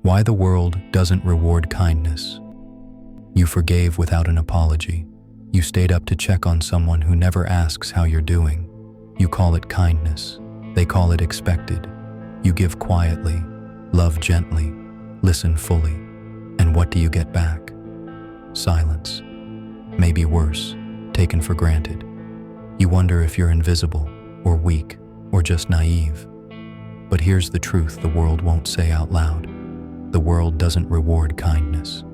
Why the world doesn't reward kindness. You forgave without an apology. You stayed up to check on someone who never asks how you're doing. You call it kindness. They call it expected. You give quietly, love gently, listen fully. And what do you get back? Silence. Maybe worse, taken for granted. You wonder if you're invisible, or weak, or just naive. But here's the truth the world won't say out loud. The world doesn't reward kindness.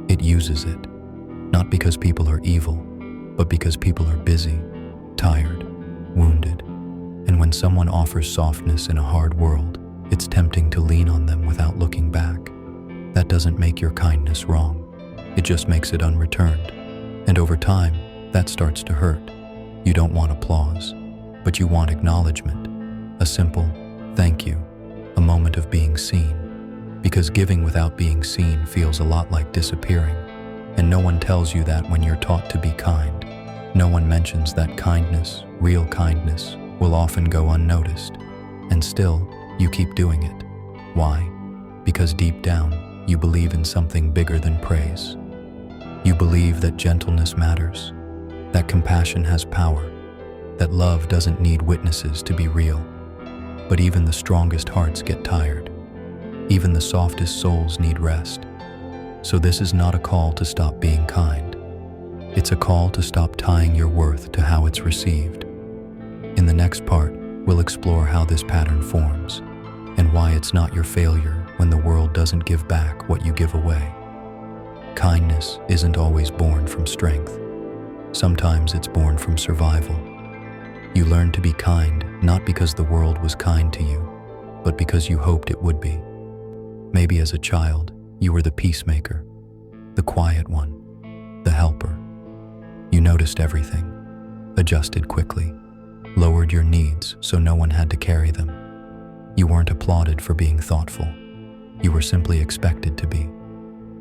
It uses it. Not because people are evil, but because people are busy, tired, wounded. And when someone offers softness in a hard world, it's tempting to lean on them without looking back. That doesn't make your kindness wrong. It just makes it unreturned. And over time, that starts to hurt. You don't want applause, but you want acknowledgement. A simple thank you, a moment of being seen. Because giving without being seen feels a lot like disappearing. And no one tells you that when you're taught to be kind. No one mentions that kindness, real kindness, will often go unnoticed. And still, you keep doing it. Why? Because deep down, you believe in something bigger than praise. You believe that gentleness matters, that compassion has power, that love doesn't need witnesses to be real. But even the strongest hearts get tired. Even the softest souls need rest. So this is not a call to stop being kind. It's a call to stop tying your worth to how it's received. In the next part, we'll explore how this pattern forms and why it's not your failure when the world doesn't give back what you give away. Kindness isn't always born from strength. Sometimes it's born from survival. You learn to be kind not because the world was kind to you, but because you hoped it would be. Maybe as a child, you were the peacemaker, the quiet one, the helper. You noticed everything, adjusted quickly, lowered your needs so no one had to carry them. You weren't applauded for being thoughtful. You were simply expected to be.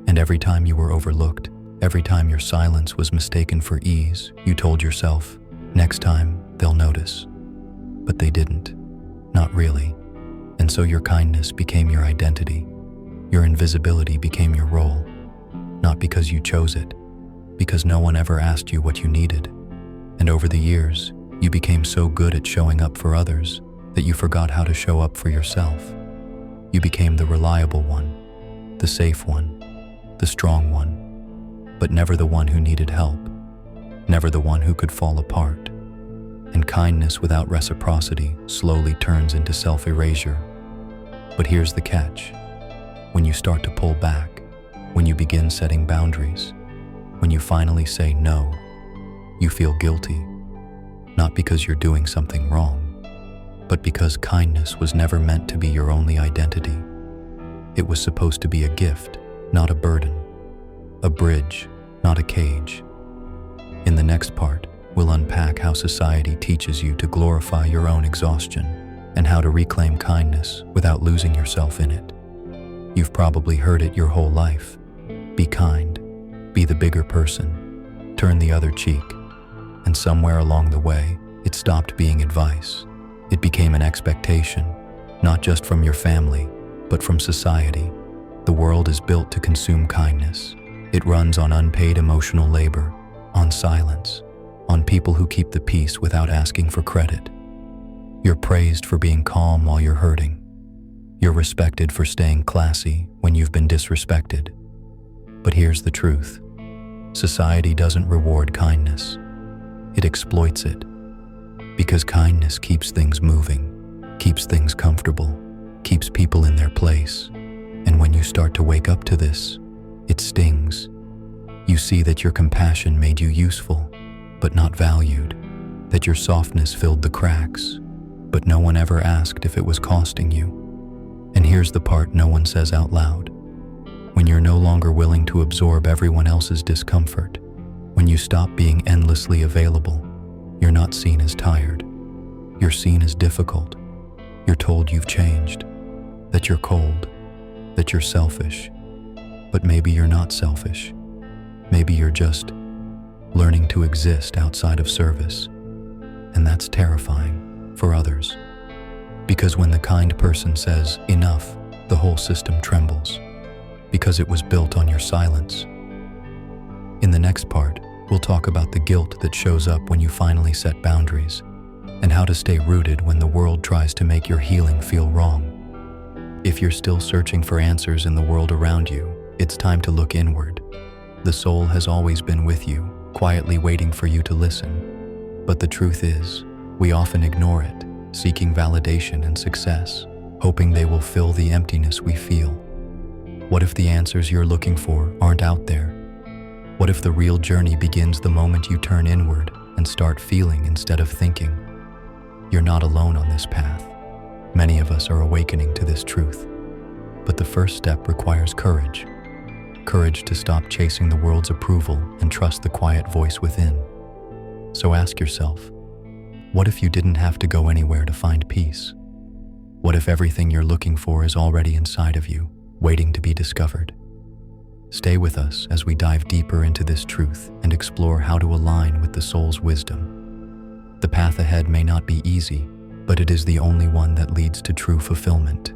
And every time you were overlooked, every time your silence was mistaken for ease, you told yourself, next time they'll notice. But they didn't. Not really. And so your kindness became your identity. Your invisibility became your role. Not because you chose it, because no one ever asked you what you needed. And over the years, you became so good at showing up for others that you forgot how to show up for yourself. You became the reliable one, the safe one, the strong one, but never the one who needed help, never the one who could fall apart. And kindness without reciprocity slowly turns into self-erasure. But here's the catch. When you start to pull back, when you begin setting boundaries, when you finally say no, you feel guilty. Not because you're doing something wrong, but because kindness was never meant to be your only identity. It was supposed to be a gift, not a burden, a bridge, not a cage. In the next part, we'll unpack how society teaches you to glorify your own exhaustion and how to reclaim kindness without losing yourself in it. You've probably heard it your whole life. Be kind, be the bigger person, turn the other cheek. And somewhere along the way, it stopped being advice. It became an expectation, not just from your family, but from society. The world is built to consume kindness. It runs on unpaid emotional labor, on silence, on people who keep the peace without asking for credit. You're praised for being calm while you're hurting. You're respected for staying classy when you've been disrespected. But here's the truth. Society doesn't reward kindness. It exploits it. Because kindness keeps things moving, keeps things comfortable, keeps people in their place. And when you start to wake up to this, it stings. You see that your compassion made you useful, but not valued. That your softness filled the cracks, but no one ever asked if it was costing you. And here's the part no one says out loud. When you're no longer willing to absorb everyone else's discomfort, when you stop being endlessly available, you're not seen as tired. You're seen as difficult. You're told you've changed, that you're cold, that you're selfish. But maybe you're not selfish. Maybe you're just learning to exist outside of service. And that's terrifying for others. Because when the kind person says enough, the whole system trembles. because it was built on your silence. In the next part, we'll talk about the guilt that shows up when you finally set boundaries, and how to stay rooted when the world tries to make your healing feel wrong. If you're still searching for answers in the world around you, it's time to look inward. The soul has always been with you, quietly waiting for you to listen. But the truth is, we often ignore it, seeking validation and success, hoping they will fill the emptiness we feel. What if the answers you're looking for aren't out there? What if the real journey begins the moment you turn inward and start feeling instead of thinking? You're not alone on this path. Many of us are awakening to this truth. But the first step requires courage. Courage to stop chasing the world's approval and trust the quiet voice within. So ask yourself, what if you didn't have to go anywhere to find peace? What if everything you're looking for is already inside of you, waiting to be discovered? Stay with us as we dive deeper into this truth and explore how to align with the soul's wisdom. The path ahead may not be easy, but it is the only one that leads to true fulfillment.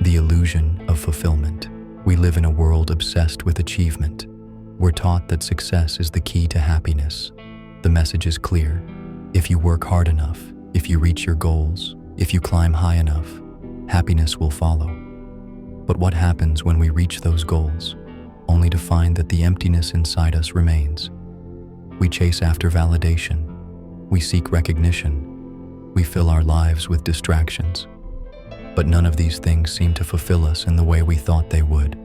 The illusion of fulfillment. We live in a world obsessed with achievement. We're taught that success is the key to happiness. The message is clear. If you work hard enough, if you reach your goals, if you climb high enough, happiness will follow. But what happens when we reach those goals, only to find that the emptiness inside us remains? We chase after validation. We seek recognition. We fill our lives with distractions. But none of these things seem to fulfill us in the way we thought they would.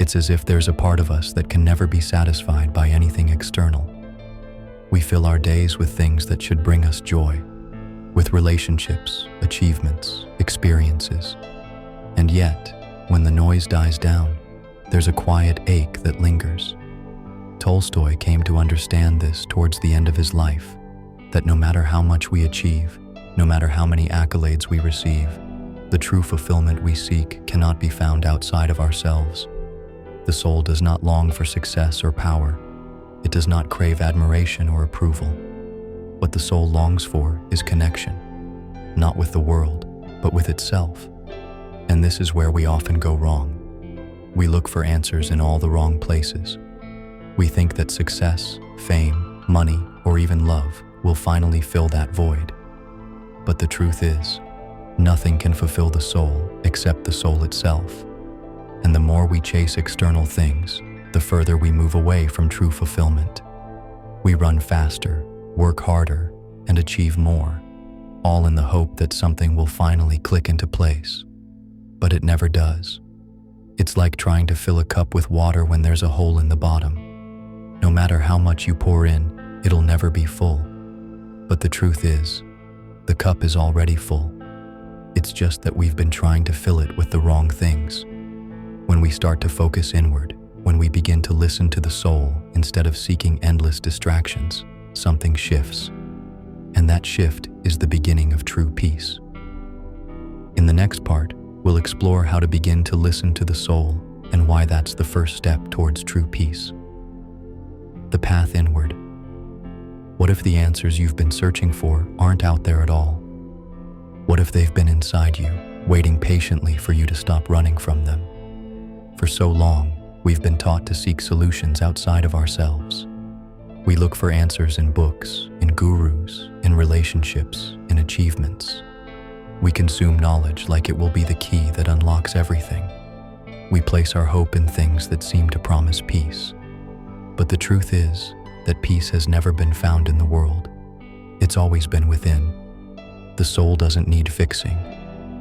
It's as if there's a part of us that can never be satisfied by anything external. We fill our days with things that should bring us joy, with relationships, achievements, experiences. And yet, when the noise dies down, there's a quiet ache that lingers. Tolstoy came to understand this towards the end of his life, that no matter how much we achieve, no matter how many accolades we receive, the true fulfillment we seek cannot be found outside of ourselves. The soul does not long for success or power. It does not crave admiration or approval. What the soul longs for is connection, not with the world, but with itself. And this is where we often go wrong. We look for answers in all the wrong places. We think that success, fame, money, or even love will finally fill that void. But the truth is, nothing can fulfill the soul except the soul itself. And the more we chase external things, the further we move away from true fulfillment. We run faster, work harder, and achieve more, all in the hope that something will finally click into place. But it never does. It's like trying to fill a cup with water when there's a hole in the bottom. No matter how much you pour in, it'll never be full. But the truth is, the cup is already full. It's just that we've been trying to fill it with the wrong things. When we start to focus inward, when we begin to listen to the soul instead of seeking endless distractions, something shifts. And that shift is the beginning of true peace. In the next part, we'll explore how to begin to listen to the soul and why that's the first step towards true peace. The path inward. What if the answers you've been searching for aren't out there at all? What if they've been inside you, waiting patiently for you to stop running from them? For so long, we've been taught to seek solutions outside of ourselves. We look for answers in books, in gurus, in relationships, in achievements. We consume knowledge like it will be the key that unlocks everything. We place our hope in things that seem to promise peace. But the truth is that peace has never been found in the world. It's always been within. The soul doesn't need fixing.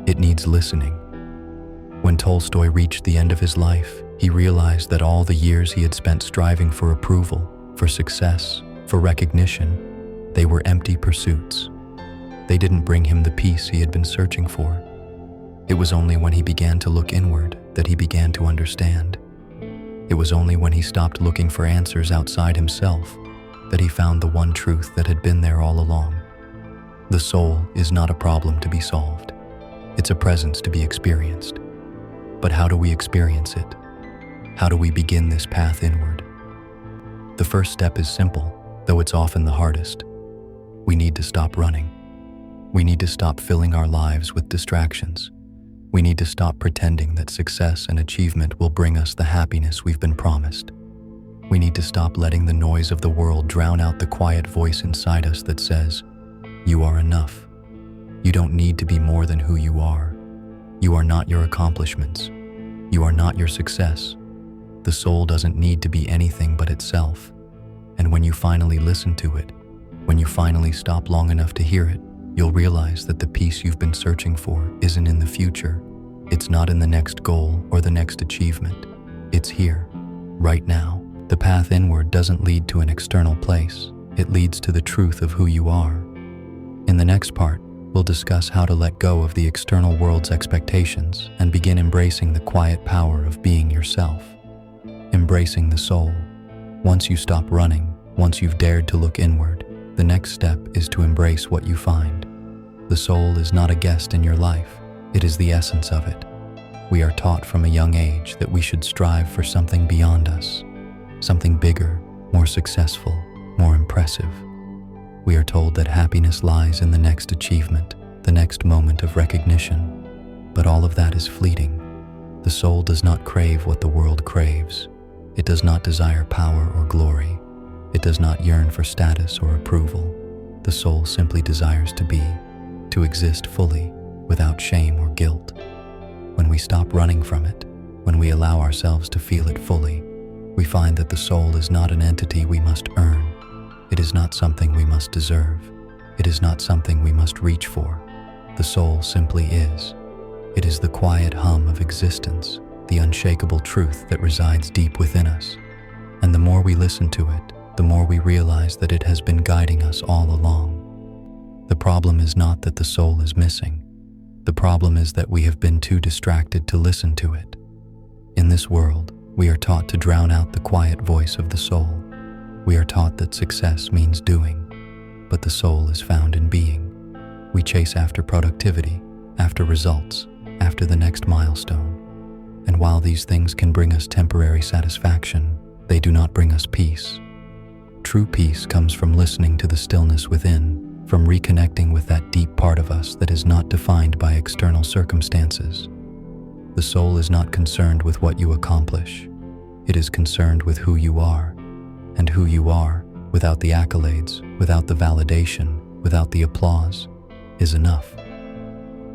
It needs listening. When Tolstoy reached the end of his life, he realized that all the years he had spent striving for approval, for success, for recognition, they were empty pursuits. They didn't bring him the peace he had been searching for. It was only when he began to look inward that he began to understand. It was only when he stopped looking for answers outside himself that he found the one truth that had been there all along. The soul is not a problem to be solved. It's a presence to be experienced. But how do we experience it? How do we begin this path inward? The first step is simple, though it's often the hardest. We need to stop running. We need to stop filling our lives with distractions. We need to stop pretending that success and achievement will bring us the happiness we've been promised. We need to stop letting the noise of the world drown out the quiet voice inside us that says, "You are enough. You don't need to be more than who you are. You are not your accomplishments. You are not your success." The soul doesn't need to be anything but itself. And when you finally listen to it, when you finally stop long enough to hear it, you'll realize that the peace you've been searching for isn't in the future. It's not in the next goal or the next achievement. It's here, right now. The path inward doesn't lead to an external place. It leads to the truth of who you are. In the next part, we'll discuss how to let go of the external world's expectations and begin embracing the quiet power of being yourself. Embracing the soul. Once you stop running, once you've dared to look inward, the next step is to embrace what you find. The soul is not a guest in your life. It is the essence of it. We are taught from a young age that we should strive for something beyond us, something bigger, more successful, more impressive. We are told that happiness lies in the next achievement, the next moment of recognition. But all of that is fleeting. The soul does not crave what the world craves. It does not desire power or glory. It does not yearn for status or approval. The soul simply desires to be, to exist fully, without shame or guilt. When we stop running from it, when we allow ourselves to feel it fully, we find that the soul is not an entity we must earn. It is not something we must deserve. It is not something we must reach for. The soul simply is. It is the quiet hum of existence, the unshakable truth that resides deep within us. And the more we listen to it, the more we realize that it has been guiding us all along. The problem is not that the soul is missing. The problem is that we have been too distracted to listen to it. In this world, we are taught to drown out the quiet voice of the soul. We are taught that success means doing, but the soul is found in being. We chase after productivity, after results, after the next milestone. And while these things can bring us temporary satisfaction, they do not bring us peace. True peace comes from listening to the stillness within, from reconnecting with that deep part of us that is not defined by external circumstances. The soul is not concerned with what you accomplish. It is concerned with who you are. And who you are, without the accolades, without the validation, without the applause, is enough.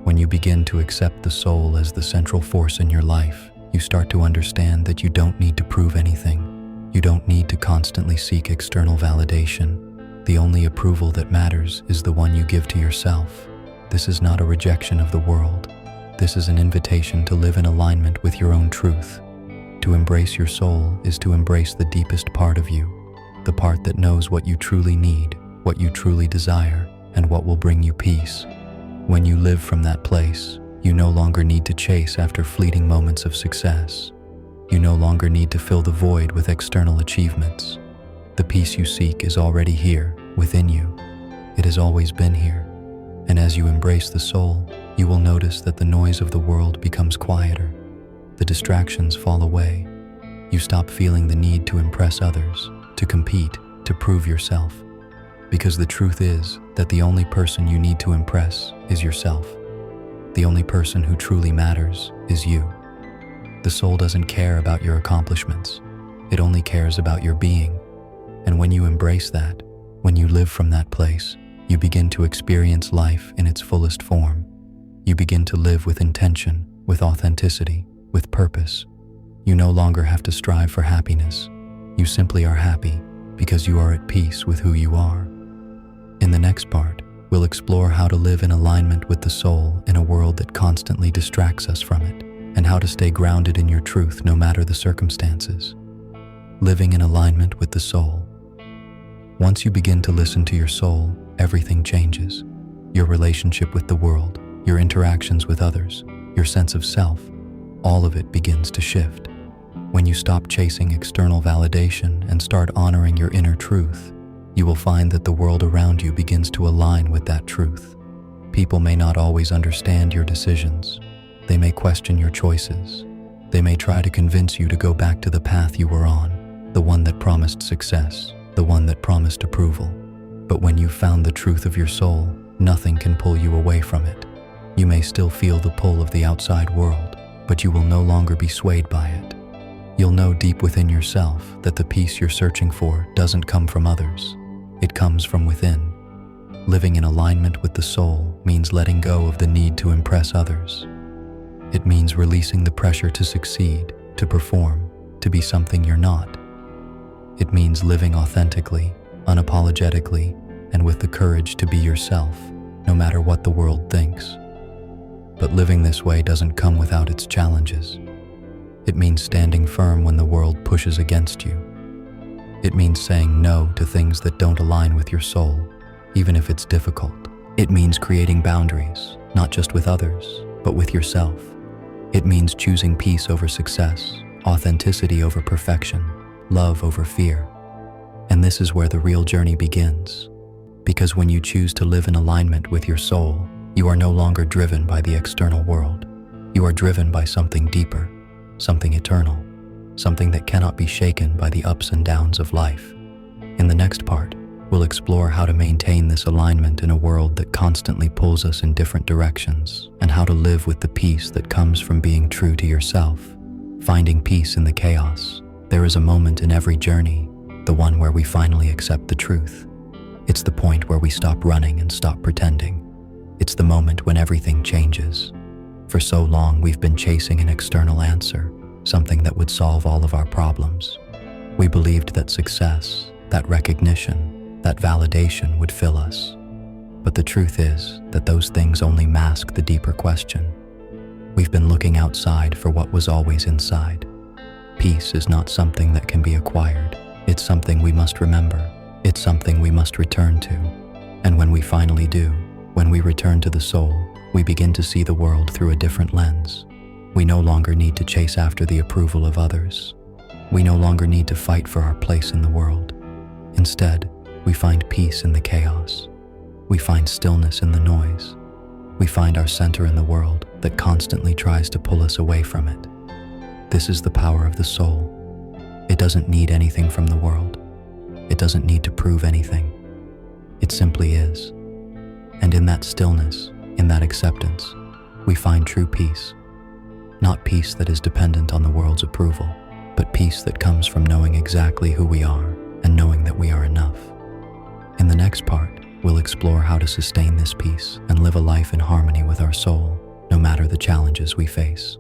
When you begin to accept the soul as the central force in your life, you start to understand that you don't need to prove anything. You don't need to constantly seek external validation. The only approval that matters is the one you give to yourself. This is not a rejection of the world. This is an invitation to live in alignment with your own truth. To embrace your soul is to embrace the deepest part of you, the part that knows what you truly need, what you truly desire, and what will bring you peace. When you live from that place, you no longer need to chase after fleeting moments of success. You no longer need to fill the void with external achievements. The peace you seek is already here, within you. It has always been here. And as you embrace the soul, you will notice that the noise of the world becomes quieter. The distractions fall away. You stop feeling the need to impress others, to compete, to prove yourself. Because the truth is that the only person you need to impress is yourself. The only person who truly matters is you. The soul doesn't care about your accomplishments. It only cares about your being. And when you embrace that, when you live from that place, you begin to experience life in its fullest form. You begin to live with intention, with authenticity, with purpose. You no longer have to strive for happiness. You simply are happy because you are at peace with who you are. In the next part, we'll explore how to live in alignment with the soul in a world that constantly distracts us from it, and how to stay grounded in your truth no matter the circumstances. Living in alignment with the soul. Once you begin to listen to your soul, everything changes. Your relationship with the world, your interactions with others, your sense of self, all of it begins to shift. When you stop chasing external validation and start honoring your inner truth, you will find that the world around you begins to align with that truth. People may not always understand your decisions. They may question your choices. They may try to convince you to go back to the path you were on, the one that promised success, the one that promised approval. But when you've found the truth of your soul, nothing can pull you away from it. You may still feel the pull of the outside world, but you will no longer be swayed by it. You'll know deep within yourself that the peace you're searching for doesn't come from others. It comes from within. Living in alignment with the soul means letting go of the need to impress others. It means releasing the pressure to succeed, to perform, to be something you're not. It means living authentically, unapologetically, and with the courage to be yourself, no matter what the world thinks. But living this way doesn't come without its challenges. It means standing firm when the world pushes against you. It means saying no to things that don't align with your soul, even if it's difficult. It means creating boundaries, not just with others, but with yourself. It means choosing peace over success, authenticity over perfection, love over fear. And this is where the real journey begins. Because when you choose to live in alignment with your soul, you are no longer driven by the external world. You are driven by something deeper, something eternal, something that cannot be shaken by the ups and downs of life. In the next part, we'll explore how to maintain this alignment in a world that constantly pulls us in different directions, and how to live with the peace that comes from being true to yourself, finding peace in the chaos. There is a moment in every journey, the one where we finally accept the truth. It's the point where we stop running and stop pretending. It's the moment when everything changes. For so long, we've been chasing an external answer, something that would solve all of our problems. We believed that success, that recognition, that validation would fill us. But the truth is that those things only mask the deeper question. We've been looking outside for what was always inside. Peace is not something that can be acquired. It's something we must remember. It's something we must return to. And when we finally do, when we return to the soul, we begin to see the world through a different lens. We no longer need to chase after the approval of others. We no longer need to fight for our place in the world. Instead, we find peace in the chaos. We find stillness in the noise. We find our center in the world that constantly tries to pull us away from it. This is the power of the soul. It doesn't need anything from the world. It doesn't need to prove anything. It simply is. And in that stillness, in that acceptance, we find true peace. Not peace that is dependent on the world's approval, but peace that comes from knowing exactly who we are and knowing that we are enough. In the next part, we'll explore how to sustain this peace and live a life in harmony with our soul, no matter the challenges we face.